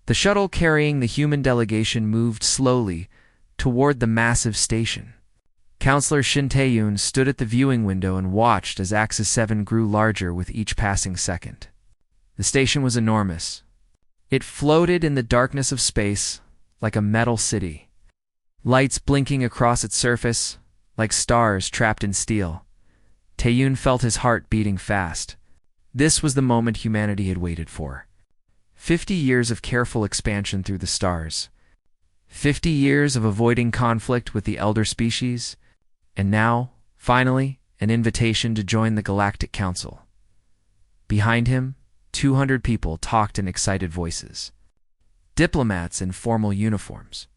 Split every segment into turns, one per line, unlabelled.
The shuttle carrying the human delegation moved slowly toward the massive station. Counselor Shin Tae-yoon stood at the viewing window and watched as Axis 7 grew larger with each passing second. The station was enormous. It floated in the darkness of space like a metal city, lights blinking across its surface like stars trapped in steel. Tae-yoon felt his heart beating fast. This was the moment humanity had waited for. 50 years of careful expansion through the stars. 50 years of avoiding conflict with the elder species. And now, finally, an invitation to join the Galactic Council. Behind him, 200 people talked in excited voices. Diplomats in formal uniforms.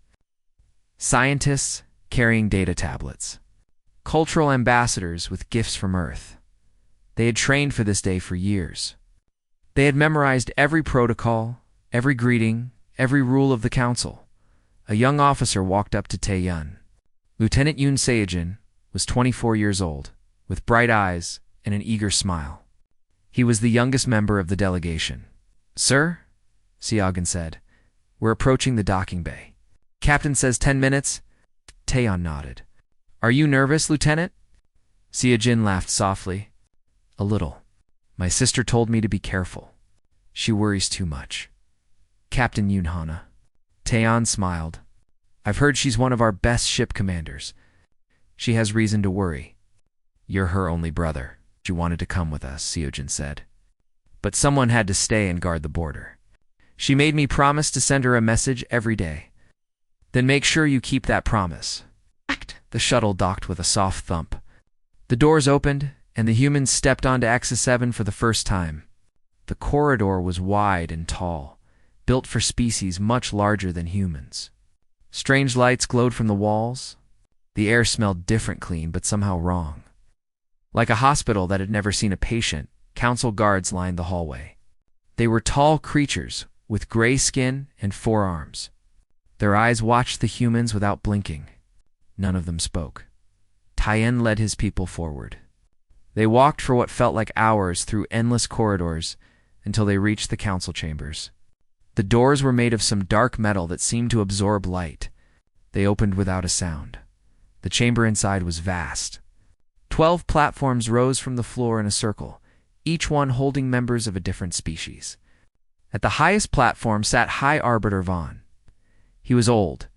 Scientists carrying data tablets. Cultural ambassadors with gifts from Earth. They had trained for this day for years. They had memorized every protocol, every greeting, every rule of the council. A young officer walked up to Tae-yoon. Lieutenant Yoon Seojin was 24 years old, with bright eyes and an eager smile. He was the youngest member of the delegation. "Sir," Seojin said, "we're approaching the docking bay. Captain says 10 minutes. Tae-yoon nodded. "Are you nervous, Lieutenant?" Seojin laughed softly. "A little. My sister told me to be careful. She worries too much." "Captain Yoon-hana." Tae-yeon smiled. "I've heard she's one of our best ship commanders. She has reason to worry." "You're her only brother. She wanted to come with us," Seojin said. "But someone had to stay and guard the border. She made me promise to send her a message every day." "Then make sure you keep that promise." The shuttle docked with a soft thump. The doors opened, and the humans stepped onto Axis 7 for the first time. The corridor was wide and tall, built for species much larger than humans. Strange lights glowed from the walls. The air smelled different clean, but somehow wrong. Like a hospital that had never seen a patient, council guards lined the hallway. They were tall creatures with gray skin and 4 arms. Their eyes watched the humans without blinking. None of them spoke. Tae-yeon led his people forward. They walked for what felt like hours through endless corridors until they reached the council chambers. The doors were made of some dark metal that seemed to absorb light. They opened without a sound. The chamber inside was vast. 12 platforms rose from the floor in a circle, each one holding members of a different species. At the highest platform sat High Arbiter Vaughn. He was old.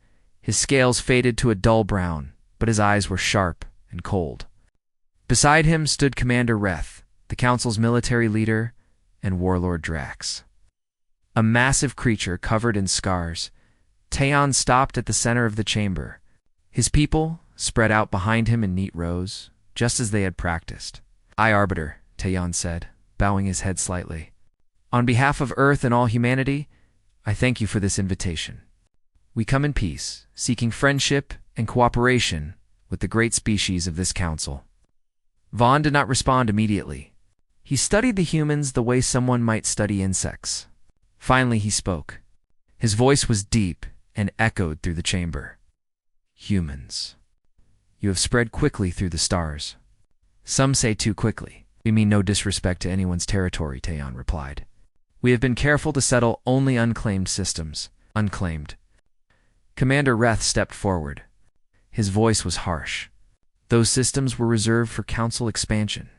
His scales faded to a dull brown, but his eyes were sharp and cold. Beside him stood Commander Reth, the council's military leader, and Warlord Drax. A massive creature covered in scars, Tae-yeon stopped at the center of the chamber. His people spread out behind him in neat rows, just as they had practiced. "High Arbiter," Tae-yeon said, bowing his head slightly. "On behalf of Earth and all humanity, I thank you for this invitation. We come in peace, seeking friendship and cooperation with the great species of this council." Vaughn did not respond immediately. He studied the humans the way someone might study insects. Finally, he spoke. His voice was deep and echoed through the chamber. "Humans, you have spread quickly through the stars. Some say too quickly. We mean no disrespect to anyone's territory," Tae-yeon replied. "We have been careful to settle only unclaimed systems." "Unclaimed." Commander Reth stepped forward. His voice was harsh. "Those systems were reserved for council expansion.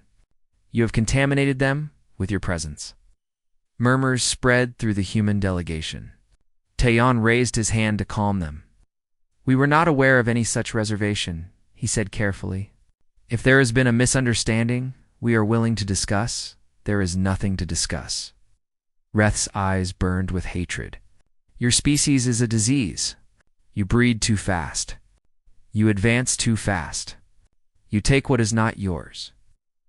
You have contaminated them with your presence." Murmurs spread through the human delegation. Tae-yeon raised his hand to calm them. "We were not aware of any such reservation," he said carefully. "If there has been a misunderstanding we are willing to discuss, there is nothing to discuss." Reth's eyes burned with hatred. "Your species is a disease. You breed too fast. You advance too fast. You take what is not yours."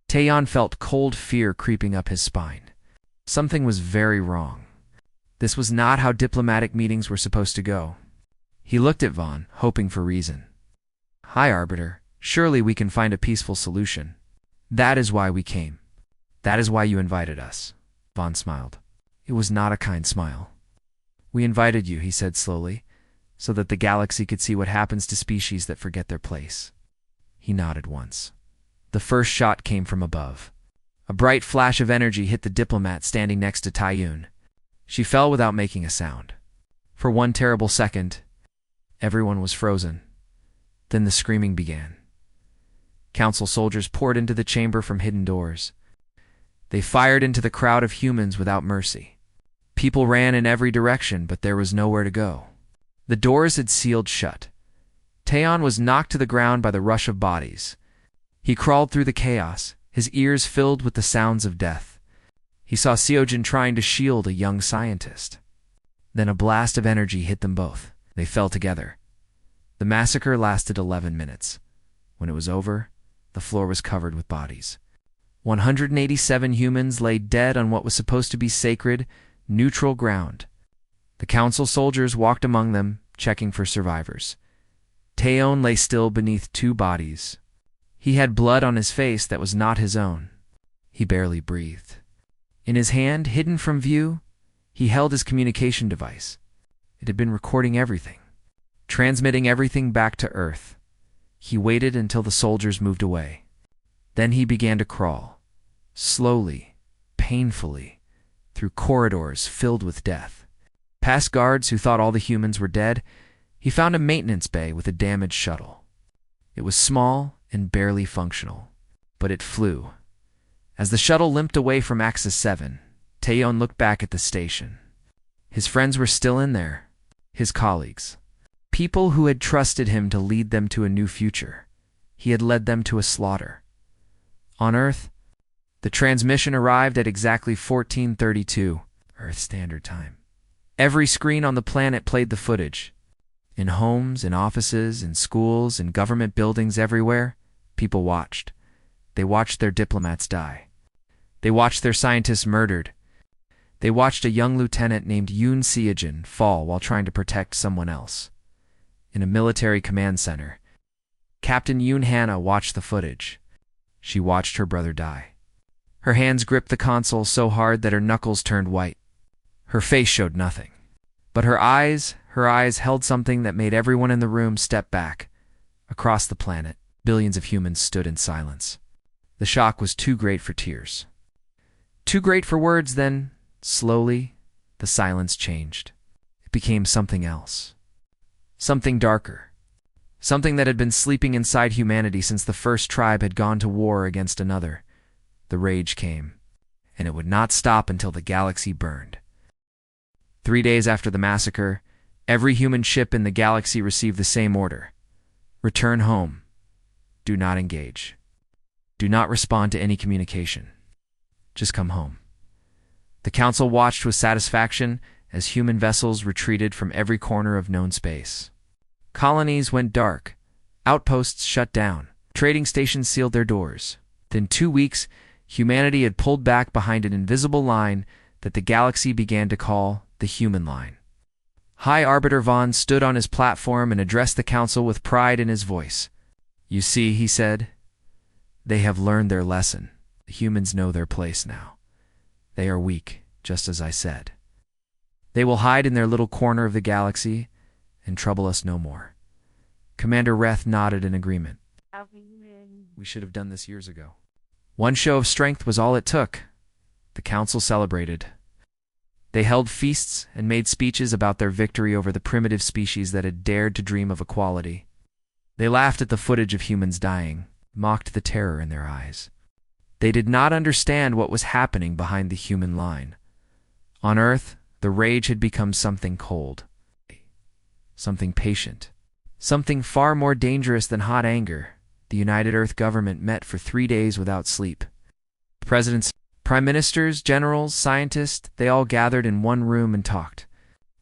Tae-yeon felt cold fear creeping up his spine. Something was very wrong. This was not how diplomatic meetings were supposed to go. He looked at Vaughn, hoping for reason. "High Arbiter, surely we can find a peaceful solution. That is why we came. That is why you invited us." Vaughn smiled. It was not a kind smile. "We invited you," he said slowly, "so that the galaxy could see what happens to species that forget their place." He nodded once. The first shot came from above. A bright flash of energy hit the diplomat standing next to Tae-yoon. She fell without making a sound. For one terrible second, everyone was frozen. Then the screaming began. Council soldiers poured into the chamber from hidden doors. They fired into the crowd of humans without mercy. People ran in every direction, but there was nowhere to go. The doors had sealed shut. Taeon was knocked to the ground by the rush of bodies. He crawled through the chaos, his ears filled with the sounds of death. He saw Seojin trying to shield a young scientist. Then a blast of energy hit them both. They fell together. The massacre lasted 11 minutes. When it was over, the floor was covered with bodies. 187 humans lay dead on what was supposed to be sacred, neutral ground. The council soldiers walked among them, checking for survivors. Taeon lay still beneath 2 bodies. He had blood on his face that was not his own. He barely breathed. In his hand, hidden from view, he held his communication device. It had been recording everything, transmitting everything back to Earth. He waited until the soldiers moved away. Then he began to crawl, slowly, painfully, through corridors filled with death. Past guards who thought all the humans were dead, he found a maintenance bay with a damaged shuttle. It was small and barely functional, but it flew. As the shuttle limped away from Axis 7, Taeon looked back at the station. His friends were still in there, his colleagues. People who had trusted him to lead them to a new future. He had led them to a slaughter. On Earth, the transmission arrived at exactly 14:32 Earth Standard Time. Every screen on the planet played the footage. In homes, in offices, in schools, in government buildings everywhere, people watched. They watched their diplomats die. They watched their scientists murdered. They watched a young lieutenant named Yoon Seojin fall while trying to protect someone else. In a military command center, Captain Yoon Hana watched the footage. She watched her brother die. Her hands gripped the console so hard that her knuckles turned white. Her face showed nothing. But her eyes held something that made everyone in the room step back. Across the planet, billions of humans stood in silence. The shock was too great for tears. Too great for words, then, slowly, the silence changed. It became something else. Something darker. Something that had been sleeping inside humanity since the first tribe had gone to war against another. The rage came, and it would not stop until the galaxy burned. 3 days after the massacre, every human ship in the galaxy received the same order. Return home. Do not engage. Do not respond to any communication. Just come home. The Council watched with satisfaction as human vessels retreated from every corner of known space. Colonies went dark. Outposts shut down. Trading stations sealed their doors. Within 2 weeks, humanity had pulled back behind an invisible line that the galaxy began to call the Human Line. High Arbiter Vaughn stood on his platform and addressed the Council with pride in his voice. "You see," he said, "they have learned their lesson. The humans know their place now. They are weak, just as I said. They will hide in their little corner of the galaxy and trouble us no more." Commander Reth nodded in agreement. "We should have done this years ago." One show of strength was all it took. The Council celebrated. They held feasts and made speeches about their victory over the primitive species that had dared to dream of equality. They laughed at the footage of humans dying, mocked the terror in their eyes. They did not understand what was happening behind the human line. On Earth, the rage had become something cold, something patient, something far more dangerous than hot anger. The United Earth government met for 3 days without sleep. Presidents, prime ministers, generals, scientists, they all gathered in one room and talked.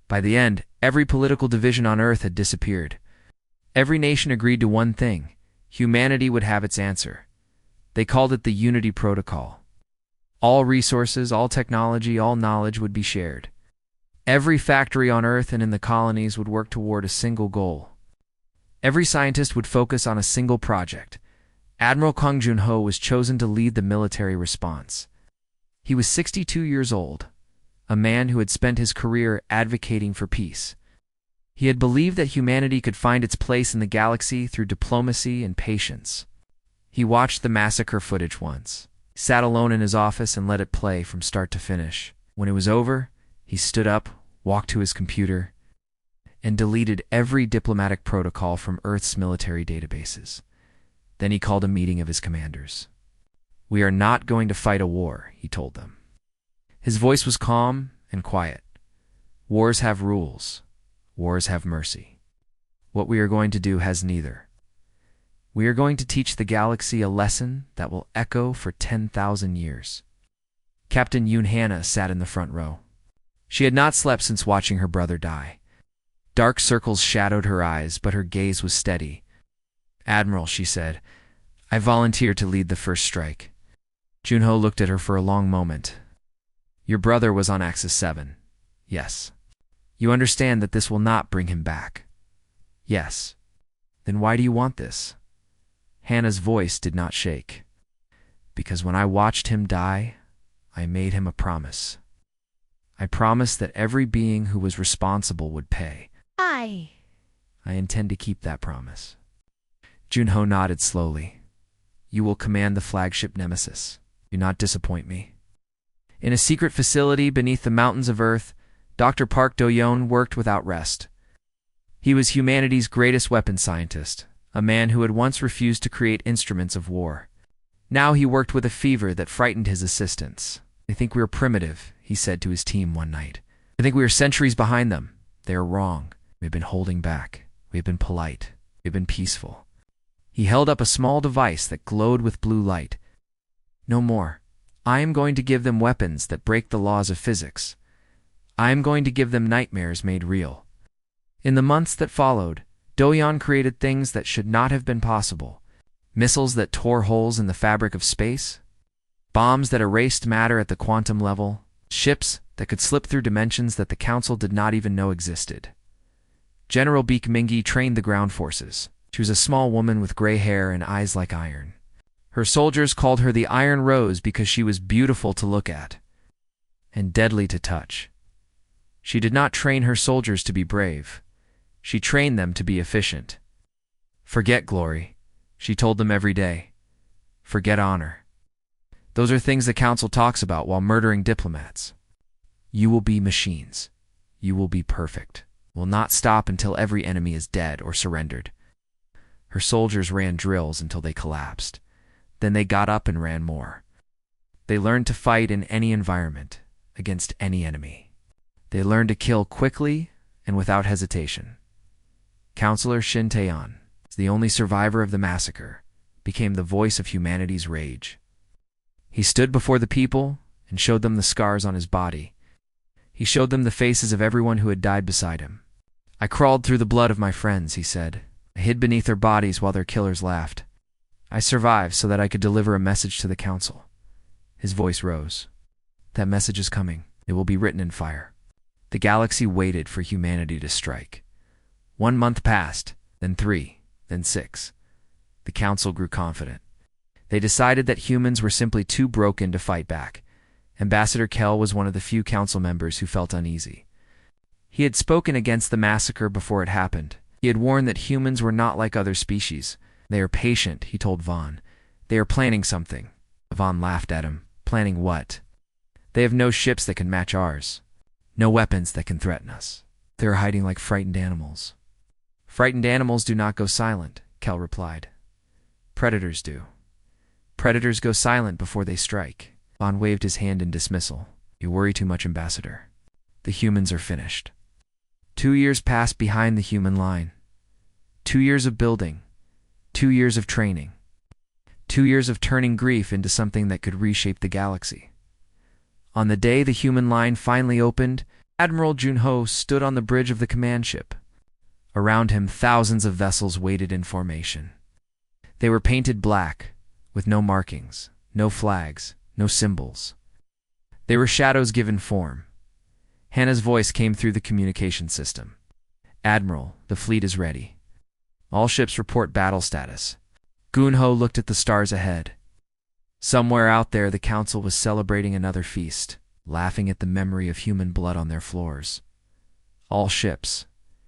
By the end, every political division on Earth had disappeared. Every nation agreed to one thing: humanity would have its answer. They called it the Unity Protocol. All resources, all technology, all knowledge would be shared. Every factory on Earth and in the colonies would work toward a single goal. Every scientist would focus on a single project. Admiral Kang Jun-ho was chosen to lead the military response. He was 62 years old, a man who had spent his career advocating for peace. He had believed that humanity could find its place in the galaxy through diplomacy and patience. He watched the massacre footage once, sat alone in his office and let it play from start to finish. When it was over, he stood up, walked to his computer, and deleted every diplomatic protocol from Earth's military databases. Then he called a meeting of his commanders. "We are not going to fight a war," he told them. His voice was calm and quiet. "Wars have rules. Wars have mercy. What we are going to do has neither. We are going to teach the galaxy a lesson that will echo for 10,000 years." Captain Yoon Hannah sat in the front row. She had not slept since watching her brother die. Dark circles shadowed her eyes, but her gaze was steady. "Admiral," she said, "I volunteer to lead the first strike." Junho looked at her for a long moment. "Your brother was on Axis 7. Yes. You understand that this will not bring him back. Yes. Then why do you want this?" Hannah's voice did not shake. "Because when I watched him die, I made him a promise. I promised that every being who was responsible would pay. I intend to keep that promise." Junho nodded slowly. "You will command the flagship Nemesis. Do not disappoint me." In a secret facility beneath the mountains of Earth, Dr. Park Do-yeon worked without rest. He was humanity's greatest weapons scientist, a man who had once refused to create instruments of war. Now he worked with a fever that frightened his assistants. "They think we are primitive," he said to his team one night. "They think we are centuries behind them. They are wrong. We have been holding back. We have been polite. We have been peaceful." He held up a small device that glowed with blue light. "No more. I am going to give them weapons that break the laws of physics. I am going to give them nightmares made real." In the months that followed, Do-yeon created things that should not have been possible. Missiles that tore holes in the fabric of space, bombs that erased matter at the quantum level, ships that could slip through dimensions that the Council did not even know existed. General Baek Mingi trained the ground forces. She was a small woman with gray hair and eyes like iron. Her soldiers called her the Iron Rose because she was beautiful to look at and deadly to touch. She did not train her soldiers to be brave. She trained them to be efficient. "Forget glory," she told them every day. "Forget honor. Those are things the Council talks about while murdering diplomats. You will be machines. You will be perfect. Will not stop until every enemy is dead or surrendered." Her soldiers ran drills until they collapsed. Then they got up and ran more. They learned to fight in any environment, against any enemy. They learned to kill quickly and without hesitation. Counselor Shin Tae-yeon, the only survivor of the massacre, became the voice of humanity's rage. He stood before the people and showed them the scars on his body. He showed them the faces of everyone who had died beside him. "I crawled through the blood of my friends," he said. "I hid beneath their bodies while their killers laughed. I survived so that I could deliver a message to the Council." His voice rose. "That message is coming. It will be written in fire." The galaxy waited for humanity to strike. 1 month passed, then 3, then 6. The Council grew confident. They decided that humans were simply too broken to fight back. Ambassador Kell was one of the few Council members who felt uneasy. He had spoken against the massacre before it happened. He had warned that humans were not like other species. "They are patient," he told Vaughn. "They are planning something." Vaughn laughed at him. "Planning what?" "They have no ships that can match ours. No weapons that can threaten us. They are hiding like frightened animals." "Frightened animals do not go silent," Kell replied. "Predators do. Predators go silent before they strike." Vaughn waved his hand in dismissal. "You worry too much, Ambassador. The humans are finished." 2 years passed behind the human line. 2 years of building. 2 years of training. 2 years of turning grief into something that could reshape the galaxy. On the day the human line finally opened, Admiral Junho stood on the bridge of the command ship. Around him, thousands of vessels waited in formation. They were painted black, with no markings, no flags, no symbols. They were shadows given form. Hannah's voice came through the communication system. "Admiral, the fleet is ready. All ships report battle status." Gunho looked at the stars ahead. Somewhere out there, the Council was celebrating another feast, laughing at the memory of human blood on their floors. "All ships,"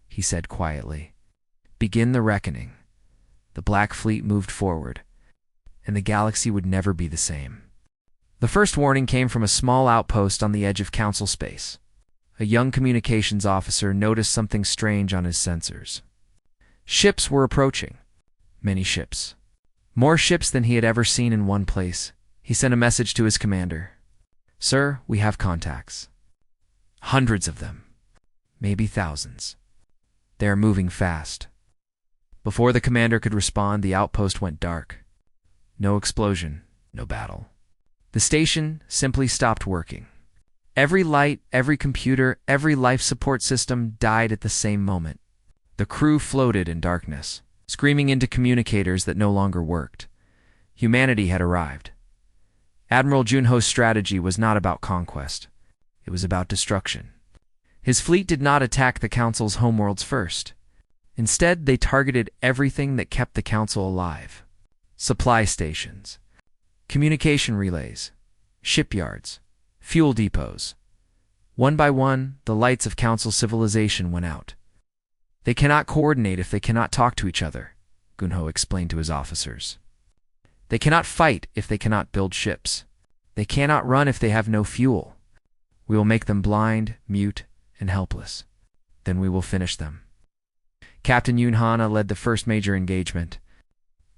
he said quietly. "Begin the reckoning." The Black Fleet moved forward, and the galaxy would never be the same. The first warning came from a small outpost on the edge of Council space. a young communications officer noticed something strange on his sensors. Ships were approaching. Many ships. More ships than he had ever seen in one place. He sent a message to his commander. "Sir, we have contacts. Hundreds of them. Maybe thousands. They are moving fast." Before the commander could respond, the outpost went dark. No explosion, no battle. The station simply stopped working. Every light, every computer, every life support system died at the same moment. The crew floated in darkness, screaming into communicators that no longer worked. Humanity had arrived. Admiral Junho's strategy was not about conquest. It was about destruction. His fleet did not attack the Council's homeworlds first. Instead, they targeted everything that kept the Council alive. Supply stations, communication relays, shipyards, fuel depots. One by one, the lights of Council civilization went out. "They cannot coordinate if they cannot talk to each other," Junho explained to his officers. "They cannot fight if they cannot build ships. They cannot run if they have no fuel. We will make them blind, mute, and helpless. Then we will finish them." Captain Yunhana led the first major engagement.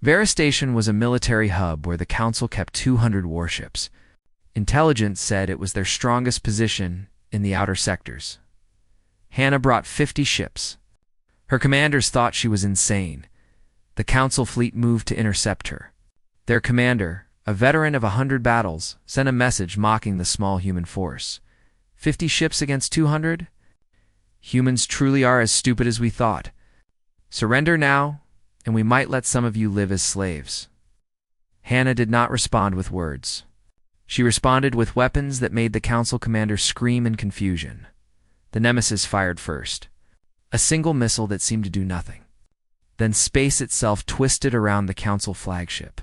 Eradication was a military hub where the Council kept 200 warships. Intelligence said it was their strongest position in the outer sectors. Hannah brought 50 ships. Her commanders thought she was insane. The Council fleet moved to intercept her. Their commander, a veteran of 100 battles, sent a message mocking the small human force. 50 ships against 200? Humans truly are as stupid as we thought. Surrender now, and we might let some of you live as slaves. Hannah did not respond with words. She responded with weapons that made the Council commander scream in confusion. The Nemesis fired first. A single missile that seemed to do nothing. Then space itself twisted around the Council flagship.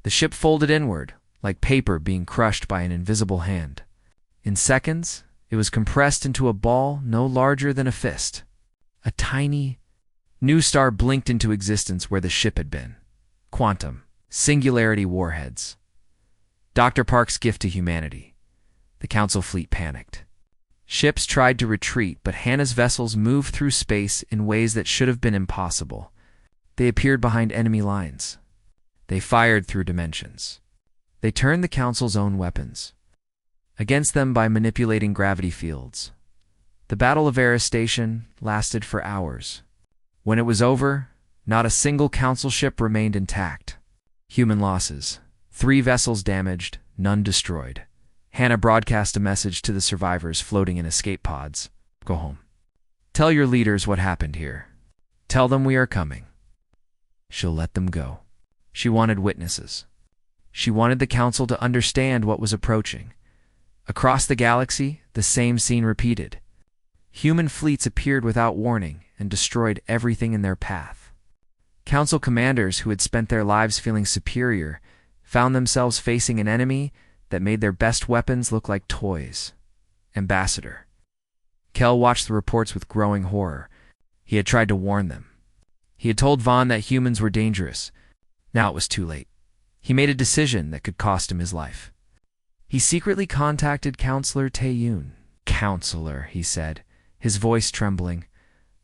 The ship folded inward, like paper being crushed by an invisible hand. In seconds, it was compressed into a ball no larger than a fist. A tiny new star blinked into existence where the ship had been. Quantum, singularity warheads. Dr. Park's gift to humanity. The Council fleet panicked. Ships tried to retreat, but Hannah's vessels moved through space in ways that should have been impossible. They appeared behind enemy lines. They fired through dimensions. They turned the Council's own weapons against them by manipulating gravity fields. The Battle of Eradication lasted for hours. When it was over, not a single Council ship remained intact. Human losses. 3 vessels damaged, none destroyed. Hannah broadcast a message to the survivors floating in escape pods. "Go home. Tell your leaders what happened here. Tell them we are coming." She'll let them go. She wanted witnesses. She wanted the Council to understand what was approaching. Across the galaxy, the same scene repeated. Human fleets appeared without warning and destroyed everything in their path. Council commanders who had spent their lives feeling superior found themselves facing an enemy that made their best weapons look like toys. Ambassador. Kel watched the reports with growing horror. He had tried to warn them. He had told Vaughn that humans were dangerous. Now it was too late. He made a decision that could cost him his life. He secretly contacted Counselor Tae-yoon. "Counselor," he said, his voice trembling,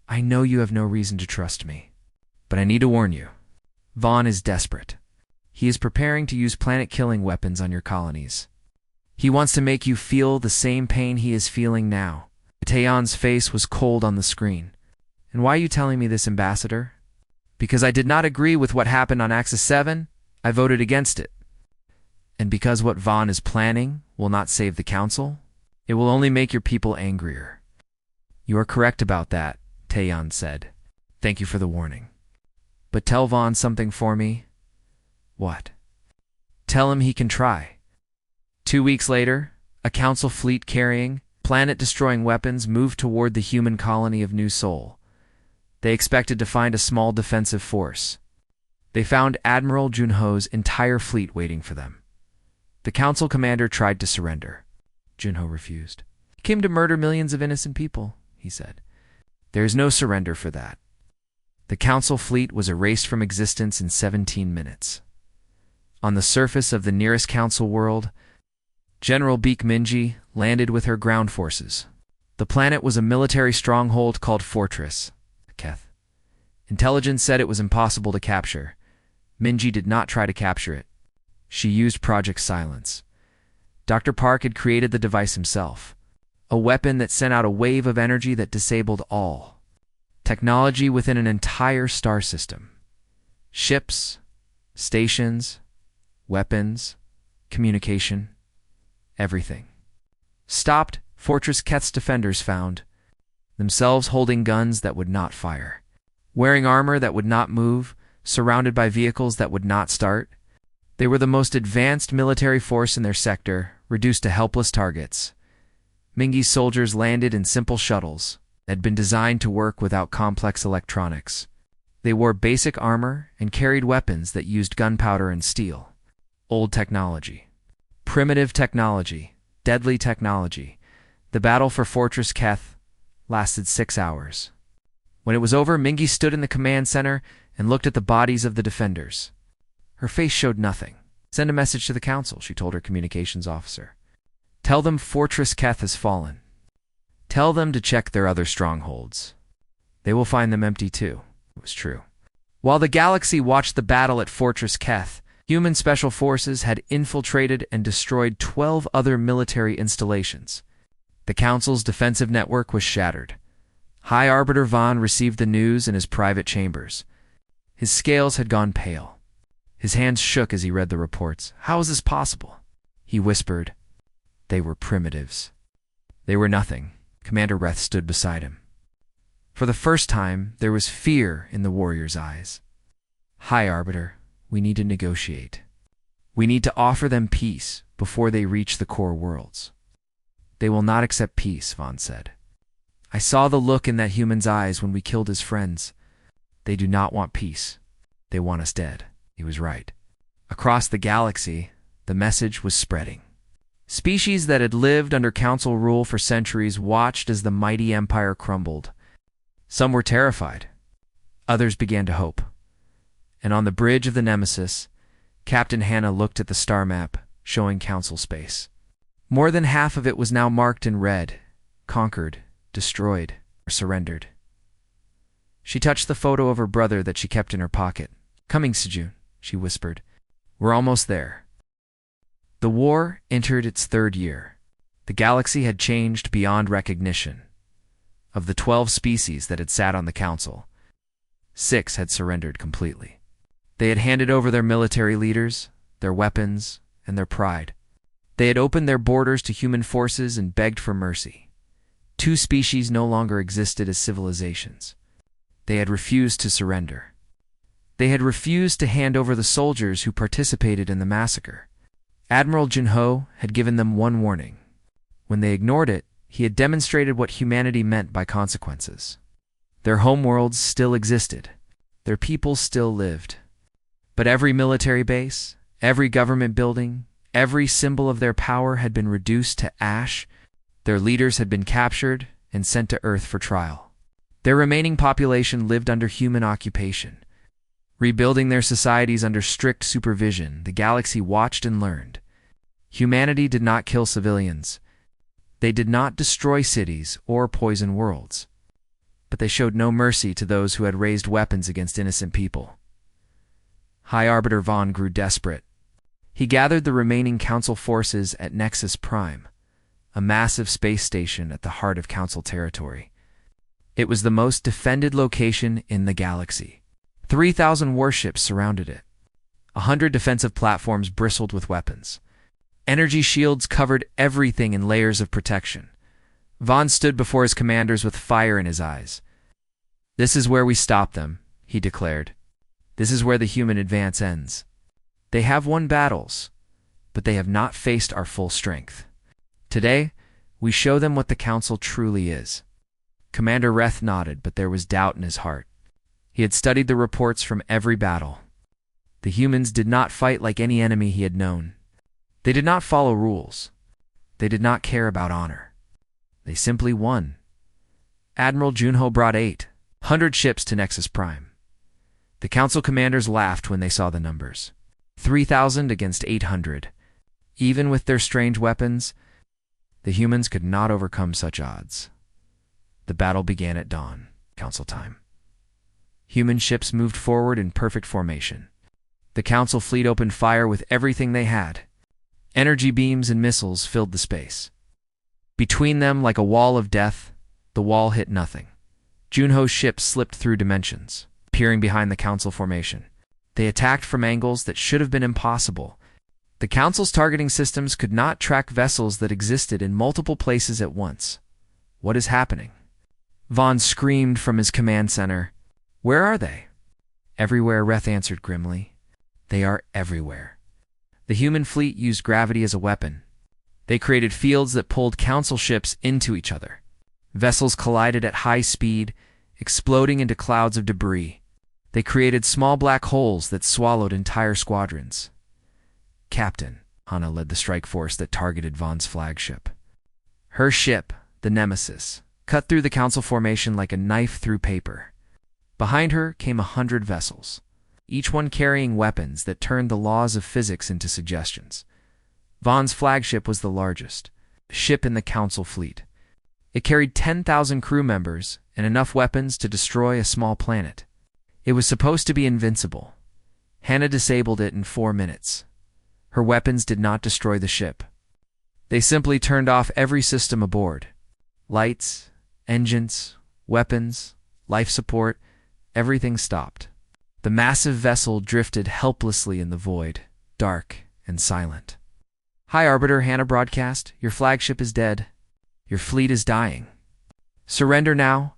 "I know you have no reason to trust me, but I need to warn you. Vaughn is desperate. He is preparing to use planet-killing weapons on your colonies. He wants to make you feel the same pain he is feeling now." Taeyeon's face was cold on the screen. "And why are you telling me this, Ambassador?" "Because I did not agree with what happened on Axis 7, I voted against it. And because what Vaughn is planning will not save the Council, it will only make your people angrier." "You are correct about that," Taeyeon said. "Thank you for the warning. But tell Vaughn something for me." "What?" "Tell him he can try." 2 weeks later, a Council fleet carrying planet-destroying weapons moved toward the human colony of New Seoul. They expected to find a small defensive force. They found Admiral Junho's entire fleet waiting for them. The Council commander tried to surrender. Junho refused. "He came to murder millions of innocent people," he said. "There is no surrender for that." The Council fleet was erased from existence in 17 minutes. On the surface of the nearest Council world, General Baek Minji landed with her ground forces. The planet was a military stronghold called Fortress Keth. Intelligence said it was impossible to capture. Minji did not try to capture it. She used Project Silence. Dr. Park had created the device himself, a weapon that sent out a wave of energy that disabled all technology within an entire star system. Ships, stations, weapons, communication, everything. Stopped, Fortress Keth's defenders found themselves holding guns that would not fire, wearing armor that would not move, surrounded by vehicles that would not start. They were the most advanced military force in their sector, reduced to helpless targets. Mingi's soldiers landed in simple shuttles that had been designed to work without complex electronics. They wore basic armor and carried weapons that used gunpowder and steel. Old technology. Primitive technology. Deadly technology. The battle for Fortress Keth lasted 6 hours. When it was over, Mingi stood in the command center and looked at the bodies of the defenders. Her face showed nothing. Send a message to the council, she told her communications officer. Tell them Fortress Keth has fallen. Tell them to check their other strongholds. They will find them empty too. It was true. While the galaxy watched the battle at Fortress Keth, human special forces had infiltrated and destroyed 12 other military installations. The council's defensive network was shattered. High Arbiter Vaughn received the news in his private chambers. His scales had gone pale. His hands shook as he read the reports. How is this possible? He whispered. They were primitives. They were nothing. Commander Reth stood beside him. For the first time, there was fear in the warrior's eyes. High Arbiter, we need to negotiate. We need to offer them peace before they reach the core worlds. They will not accept peace, Vaughn said. I saw the look in that human's eyes when we killed his friends. They do not want peace. They want us dead. He was right. Across the galaxy, the message was spreading. Species that had lived under council rule for centuries watched as the mighty empire crumbled. Some were terrified. Others began to hope. And on the bridge of the Nemesis, Captain Hannah looked at the star map, showing council space. More than half of it was now marked in red, conquered, destroyed, or surrendered. She touched the photo of her brother that she kept in her pocket. Coming, Sejun, she whispered. We're almost there. The war entered its 3rd year. The galaxy had changed beyond recognition. Of the 12 species that had sat on the council, 6 had surrendered completely. They had handed over their military leaders, their weapons, and their pride. They had opened their borders to human forces and begged for mercy. 2 species no longer existed as civilizations. They had refused to surrender. They had refused to hand over the soldiers who participated in the massacre. Admiral Jinho had given them one warning. When they ignored it, he had demonstrated what humanity meant by consequences. Their homeworlds still existed. Their people still lived. But every military base, every government building, every symbol of their power had been reduced to ash. Their leaders had been captured and sent to Earth for trial. Their remaining population lived under human occupation. Rebuilding their societies under strict supervision, the galaxy watched and learned. Humanity did not kill civilians. They did not destroy cities or poison worlds. But they showed no mercy to those who had raised weapons against innocent people. High Arbiter Vaughn grew desperate. He gathered the remaining Council forces at Nexus Prime, a massive space station at the heart of Council territory. It was the most defended location in the galaxy. 3,000 warships surrounded it. 100 defensive platforms bristled with weapons. Energy shields covered everything in layers of protection. Vaughn stood before his commanders with fire in his eyes. This is where we stop them, he declared. This is where the human advance ends. They have won battles, but they have not faced our full strength. Today, we show them what the Council truly is. Commander Reth nodded, but there was doubt in his heart. He had studied the reports from every battle. The humans did not fight like any enemy he had known. They did not follow rules. They did not care about honor. They simply won. Admiral Junho brought 800 ships to Nexus Prime. The Council commanders laughed when they saw the numbers. 3,000 against 800. Even with their strange weapons, the humans could not overcome such odds. The battle began at dawn. Council time. Human ships moved forward in perfect formation. The Council fleet opened fire with everything they had. Energy beams and missiles filled the space. Between them, like a wall of death, the wall hit nothing. Junho's ships slipped through dimensions, peering behind the Council formation. They attacked from angles that should have been impossible. The Council's targeting systems could not track vessels that existed in multiple places at once. What is happening? Vaughn screamed from his command center. Where are they? Everywhere, Reth answered grimly. They are everywhere. The human fleet used gravity as a weapon. They created fields that pulled Council ships into each other. Vessels collided at high speed, exploding into clouds of debris. They created small black holes that swallowed entire squadrons. Captain, Hana led the strike force that targeted Vaughn's flagship. Her ship, the Nemesis, cut through the Council formation like a knife through paper. Behind her came 100 vessels, each one carrying weapons that turned the laws of physics into suggestions. Vaughn's flagship was the largest, a ship in the Council fleet. It carried 10,000 crew members and enough weapons to destroy a small planet. It was supposed to be invincible. Hannah disabled it in 4 minutes. Her weapons did not destroy the ship. They simply turned off every system aboard. Lights, engines, weapons, life support, everything stopped. The massive vessel drifted helplessly in the void, dark and silent. Hi, Arbiter, Hannah broadcast. Your flagship is dead. Your fleet is dying. Surrender now,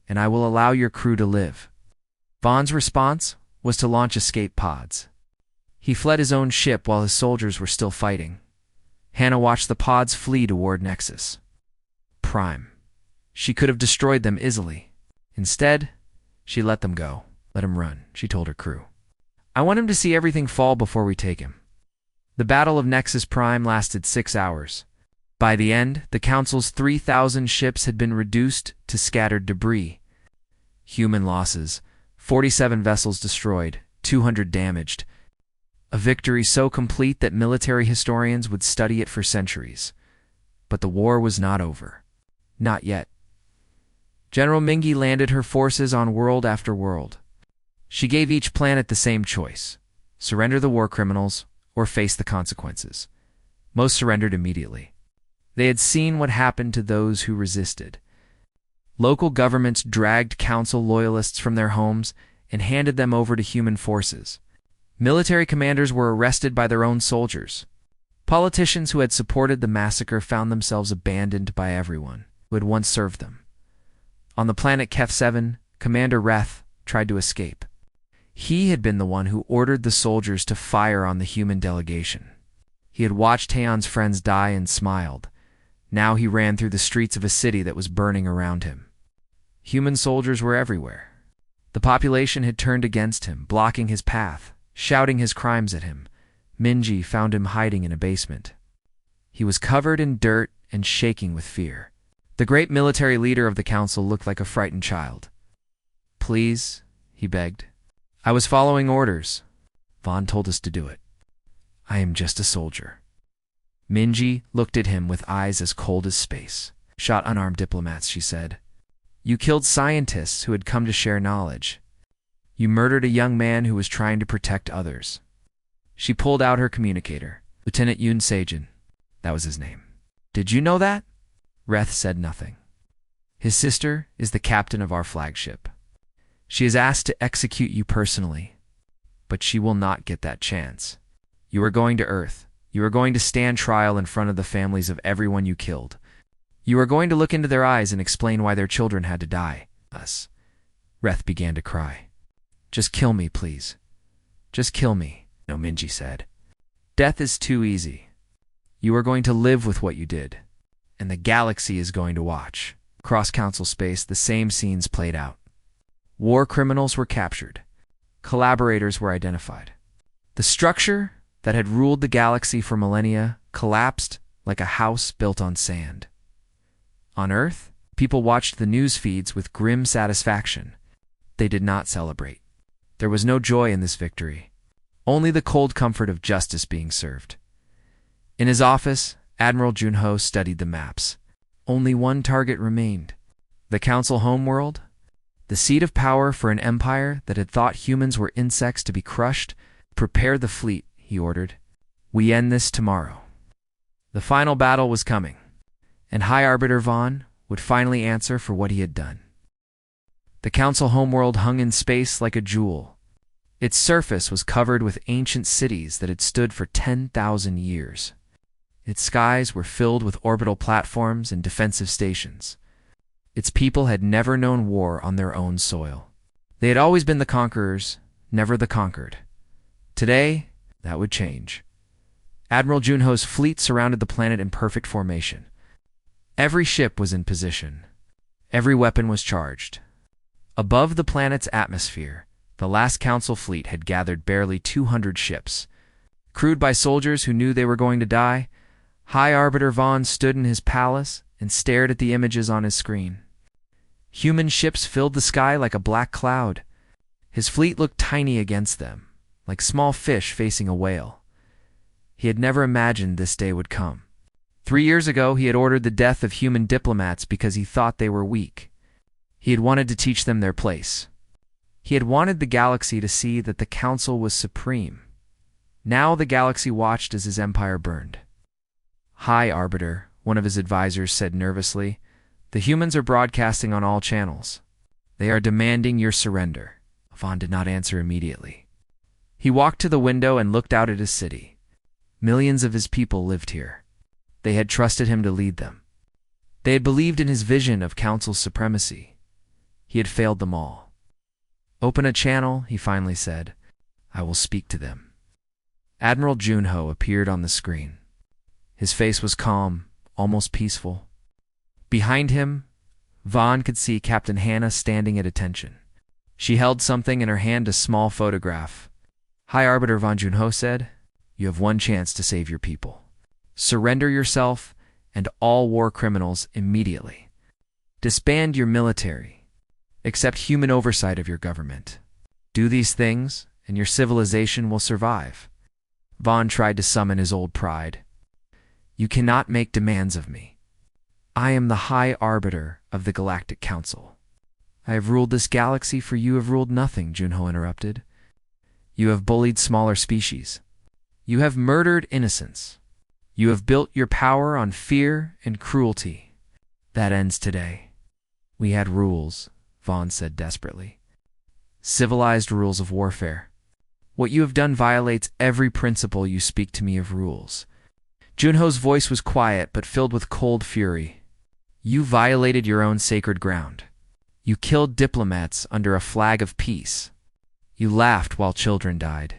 and I will allow your crew to live. Vaughn's response was to launch escape pods. He fled his own ship while his soldiers were still fighting. Hannah watched the pods flee toward Nexus Prime. She could have destroyed them easily. Instead, she let them go. Let him run, she told her crew. I want him to see everything fall before we take him. The Battle of Nexus Prime lasted 6 hours. By the end, the Council's 3,000 ships had been reduced to scattered debris. Human losses: 47 vessels destroyed, 200 damaged. A victory so complete that military historians would study it for centuries. But the war was not over. Not yet. General Mingi landed her forces on world after world. She gave each planet the same choice: surrender the war criminals or face the consequences. Most surrendered immediately. They had seen what happened to those who resisted. Local governments dragged Council loyalists from their homes and handed them over to human forces. Military commanders were arrested by their own soldiers. Politicians who had supported the massacre found themselves abandoned by everyone who had once served them. On the planet Kef 7, Commander Reth tried to escape. He had been the one who ordered the soldiers to fire on the human delegation. He had watched Taeon's friends die and smiled. Now he ran through the streets of a city that was burning around him. Human soldiers were everywhere. The population had turned against him, blocking his path, shouting his crimes at him. Minji found him hiding in a basement. He was covered in dirt and shaking with fear. The great military leader of the Council looked like a frightened child. Please, he begged. I was following orders. Vaughn told us to do it. I am just a soldier. Minji looked at him with eyes as cold as space. Shot unarmed diplomats, she said. You killed scientists who had come to share knowledge. You murdered a young man who was trying to protect others. She pulled out her communicator. Lieutenant Yoon Sejin. That was his name. Did you know that? Reth said nothing. His sister is the captain of our flagship. She is asked to execute you personally, but she will not get that chance. You are going to Earth. You are going to stand trial in front of the families of everyone you killed. You are going to look into their eyes and explain why their children had to die. Us. Reth began to cry. Just kill me, please. Just kill me, no, Minji said. Death is too easy. You are going to live with what you did, and the galaxy is going to watch. Across Council space, the same scenes played out. War criminals were captured. Collaborators were identified. The structure that had ruled the galaxy for millennia collapsed like a house built on sand. On Earth, people watched the news feeds with grim satisfaction. They did not celebrate. There was no joy in this victory, only the cold comfort of justice being served. In his office, Admiral Junho studied the maps. Only one target remained: The Council homeworld? The seat of power for an empire that had thought humans were insects to be crushed? Prepare the fleet, he ordered. We end this tomorrow. The final battle was coming, and High Arbiter Vaughn would finally answer for what he had done. The Council homeworld hung in space like a jewel. Its surface was covered with ancient cities that had stood for 10,000 years. Its skies were filled with orbital platforms and defensive stations. Its people had never known war on their own soil. They had always been the conquerors, never the conquered. Today, that would change. Admiral Junho's fleet surrounded the planet in perfect formation. Every ship was in position. Every weapon was charged. Above the planet's atmosphere, the last Council fleet had gathered barely 200 ships. Crewed by soldiers who knew they were going to die, High Arbiter Vaughn stood in his palace and stared at the images on his screen. Human ships filled the sky like a black cloud. His fleet looked tiny against them, like small fish facing a whale. He had never imagined this day would come. 3 years ago, he had ordered the death of human diplomats because he thought they were weak. He had wanted to teach them their place. He had wanted the galaxy to see that the Council was supreme. Now the galaxy watched as his empire burned. High Arbiter, one of his advisors said nervously, the humans are broadcasting on all channels. They are demanding your surrender. Vaughn did not answer immediately. He walked to the window and looked out at his city. Millions of his people lived here. They had trusted him to lead them. They had believed in his vision of Council's supremacy. He had failed them all. Open a channel, he finally said. I will speak to them. Admiral Junho appeared on the screen. His face was calm, almost peaceful. Behind him, Vaughn could see Captain Hannah standing at attention. She held something in her hand, a small photograph. High Arbiter Von Junho said, you have one chance to save your people. Surrender yourself and all war criminals immediately. Disband your military. Accept human oversight of your government. Do these things, and your civilization will survive. Vaughn tried to summon his old pride. You cannot make demands of me. I am the High Arbiter of the Galactic Council. I have ruled this galaxy, for you have ruled nothing, Junho interrupted. You have bullied smaller species. You have murdered innocents. You have built your power on fear and cruelty. That ends today. We had rules, Vaughn said desperately. Civilized rules of warfare. What you have done violates every principle you speak to me of rules. Junho's voice was quiet but filled with cold fury. You violated your own sacred ground. You killed diplomats under a flag of peace. You laughed while children died.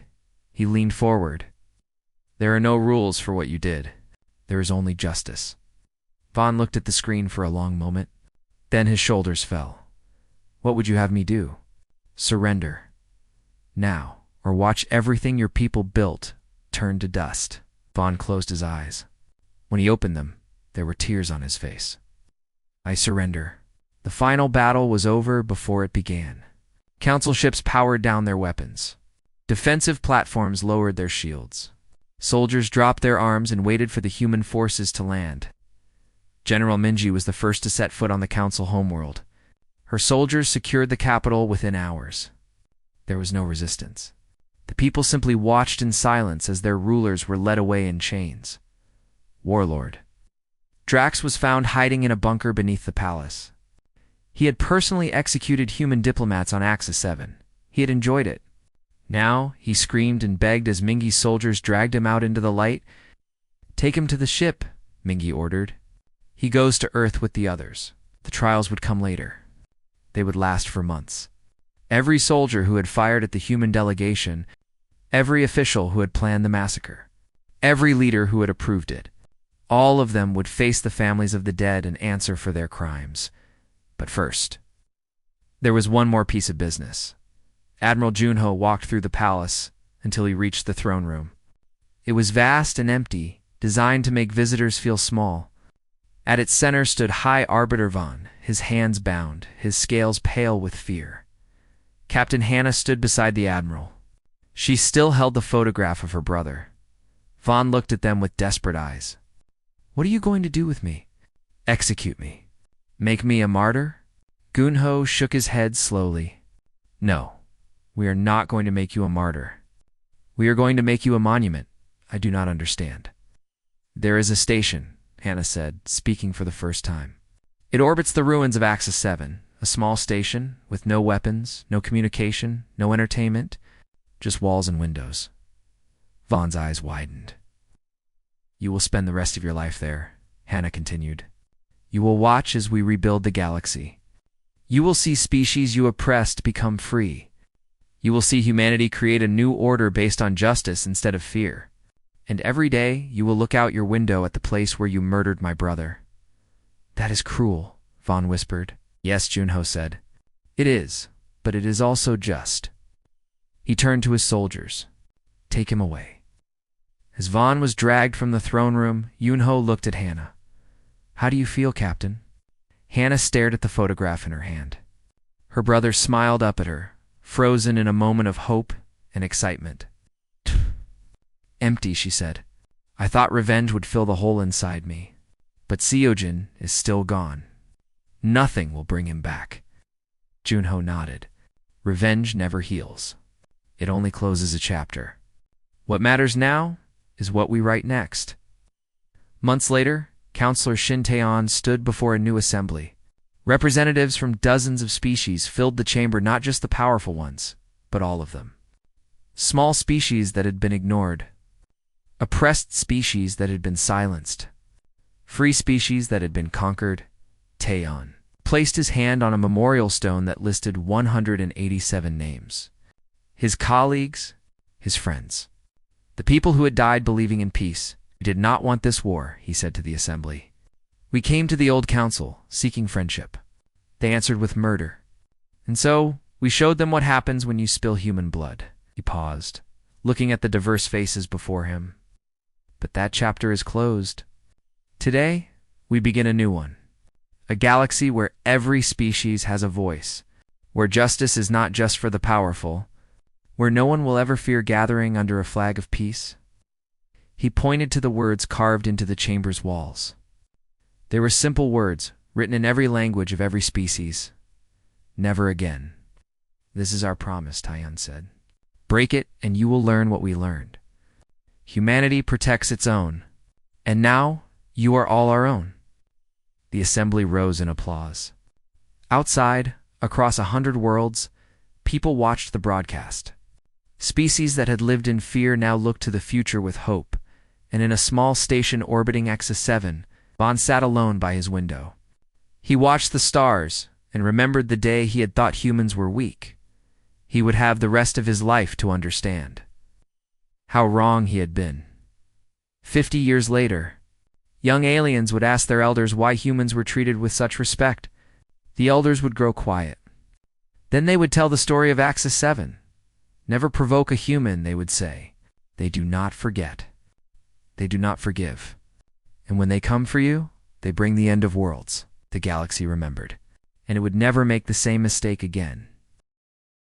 He leaned forward. There are no rules for what you did. There is only justice. Vaughn looked at the screen for a long moment. Then his shoulders fell. What would you have me do? Surrender. Now, or watch everything your people built turn to dust. Vaughn closed his eyes. When he opened them, there were tears on his face. I surrender. The final battle was over before it began. Council ships powered down their weapons. Defensive platforms lowered their shields. Soldiers dropped their arms and waited for the human forces to land. General Minji was the first to set foot on the Council homeworld. Her soldiers secured the capital within hours. There was no resistance. The people simply watched in silence as their rulers were led away in chains. Warlord. Drax was found hiding in a bunker beneath the palace. He had personally executed human diplomats on Axis 7. He had enjoyed it. Now, he screamed and begged as Mingi's soldiers dragged him out into the light. Take him to the ship, Mingi ordered. He goes to Earth with the others. The trials would come later. They would last for months. Every soldier who had fired at the human delegation, every official who had planned the massacre, every leader who had approved it, all of them would face the families of the dead and answer for their crimes. But first, there was one more piece of business. Admiral Junho walked through the palace until he reached the throne room. It was vast and empty, designed to make visitors feel small. At its center stood High Arbiter Vaughn, his hands bound, his scales pale with fear. Captain Hannah stood beside the admiral. She still held the photograph of her brother. Vaughn looked at them with desperate eyes. What are you going to do with me? Execute me. Make me a martyr? Gunho shook his head slowly. No, we are not going to make you a martyr. We are going to make you a monument. I do not understand. There is a station, Hannah said, speaking for the first time. It orbits the ruins of Axis 7, a small station with no weapons, no communication, no entertainment, just walls and windows. Vaughn's eyes widened. You will spend the rest of your life there, Hannah continued. You will watch as we rebuild the galaxy. You will see species you oppressed become free. You will see humanity create a new order based on justice instead of fear. And every day you will look out your window at the place where you murdered my brother. That is cruel, Vaughn whispered. Yes, Junho said. It is, but it is also just. He turned to his soldiers. Take him away. As Vaughn was dragged from the throne room, Yunho looked at Hannah. How do you feel, Captain? Hannah stared at the photograph in her hand. Her brother smiled up at her, frozen in a moment of hope and excitement. Empty, she said. I thought revenge would fill the hole inside me. But Seojin is still gone. Nothing will bring him back. Junho nodded. Revenge never heals. It only closes a chapter. What matters now is what we write next. Months later, Counselor Shin Taeon stood before a new assembly. Representatives from dozens of species filled the chamber, not just the powerful ones, but all of them. Small species that had been ignored. Oppressed species that had been silenced. Free species that had been conquered. Taeon placed his hand on a memorial stone that listed 187 names. His colleagues, his friends. The people who had died believing in peace. We did not want this war, he said to the assembly. We came to the old council, seeking friendship. They answered with murder. And so, we showed them what happens when you spill human blood. He paused, looking at the diverse faces before him. But that chapter is closed. Today, we begin a new one. A galaxy where every species has a voice, where justice is not just for the powerful, where no one will ever fear gathering under a flag of peace. He pointed to the words carved into the chamber's walls. They were simple words, written in every language of every species. Never again. This is our promise, Taeyeon said. Break it, and you will learn what we learned. Humanity protects its own. And now, you are all our own. The assembly rose in applause. Outside, across 100 worlds, people watched the broadcast. Species that had lived in fear now looked to the future with hope, and in a small station orbiting Exa 7, Vaughn sat alone by his window. He watched the stars and remembered the day he had thought humans were weak. He would have the rest of his life to understand. How wrong he had been. 50 years later, young aliens would ask their elders why humans were treated with such respect. The elders would grow quiet. Then they would tell the story of Axis 7. Never provoke a human, they would say. They do not forget. They do not forgive. And when they come for you, they bring the end of worlds, the galaxy remembered. And it would never make the same mistake again.